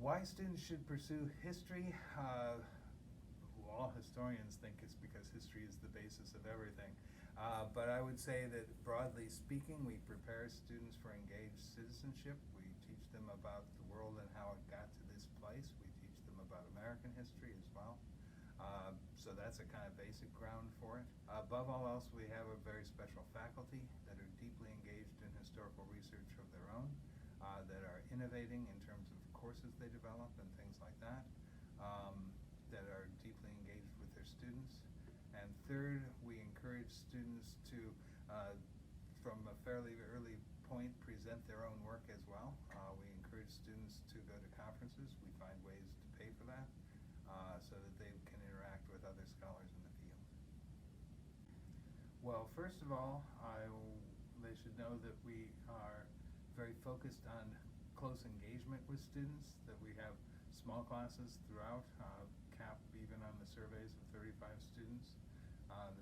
Why students should pursue history? All historians think it's because history is the basis of everything. But I would say that broadly speaking, we prepare students for engaged citizenship. We teach them about the world and how it got to this place. We teach them about American history as well. So that's a kind of basic ground for it. Above all else, we have a very special faculty that are deeply engaged in historical research of their own, that are innovating in terms of courses they develop and things like that, that are deeply engaged with their students. And third, we encourage students to, from a fairly early point, present their own work as well. We encourage students to go to conferences. We find ways to pay for that, so that they can interact with other scholars in the field. Well, first of all, they should know that we are very focused on close engagement with students, that we have small classes throughout, cap even on the surveys of 35 students.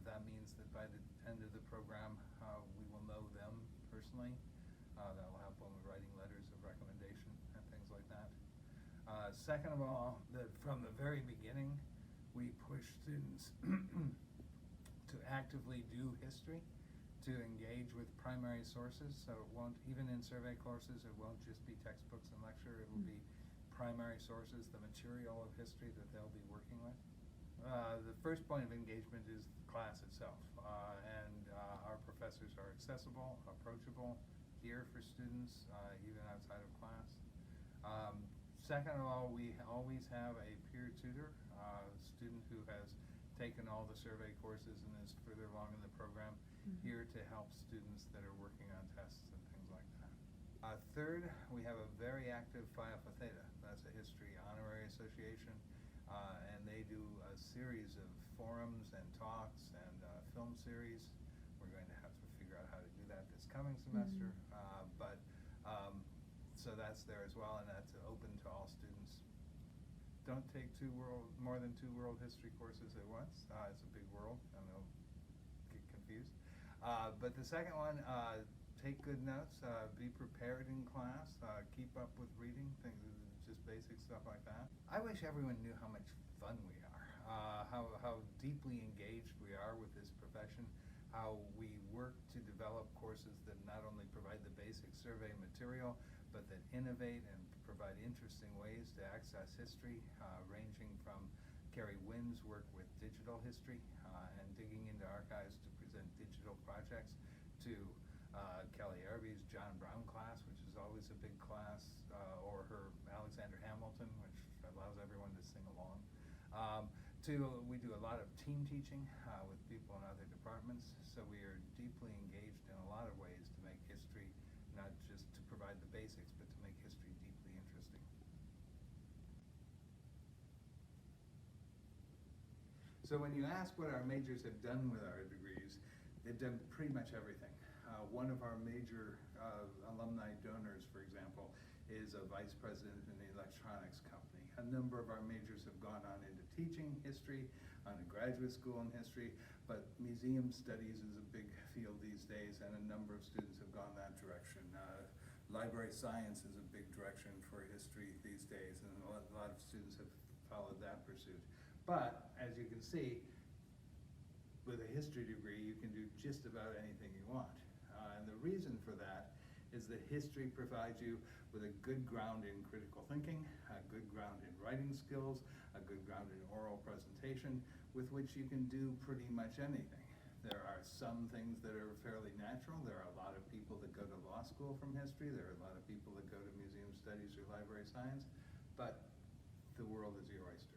That means that by the end of the program, we will know them personally. That will help when we're writing letters of recommendation and things like that. Second of all, that from the very beginning, we push students to actively do history, to engage with primary sources. So it won't, even in survey courses, it won't just be textbooks and lecture, it will be primary sources, the material of history that they'll be working with. The first point of engagement is the class itself, and our professors are accessible, approachable, here for students, even outside of class. Second of all, we always have a peer tutor, a student who has taken all the survey courses and is further along in the program, here to help students that are working on tests and things like that. Third, we have a very active Phi Alpha Theta. That's a history honorary association, and they do a series of forums and talks and film series. We're going to have to figure out how to do that this coming semester, so that's there as well, and that's open to all students. Don't take more than two world history courses at once. It's a big world, and they'll get confused. But the second one, take good notes, be prepared in class, keep up with reading, things, just basic stuff like that. I wish everyone knew how much fun we are, how deeply engaged we are with this profession, how we work to develop courses that not only provide the basic survey material, but that innovate and provide interesting ways to access history, ranging from Kerry Wynn's work with digital history and digging into archives to present digital projects, to Kelly Araby's John Brown class, which is always a big class, or her Alexander Hamilton, which allows everyone to sing along. We do a lot of team teaching with people in other departments, so we are deeply engaged in a lot of ways to make history, not just to provide the basics, but to make history deeply interesting. So when you ask what our majors have done with our degrees, they've done pretty much everything. One of our major alumni donors, for example, is a vice president in the electronics company. A number of our majors have gone on into teaching history, on a graduate school in history, but museum studies is a big field these days, and a number of students have gone that direction. Library science is a big direction for history these days, and a lot of students have followed that pursuit. But, as you can see, with a history degree, you can do just about anything you want. And the reason for that is that history provides you with a good ground in critical thinking, a good ground in writing skills, a good ground in oral presentation, with which you can do pretty much anything. There are some things that are fairly natural. There are a lot of people that go to law school from history. There are a lot of people that go to museum studies or library science, but the world is your oyster.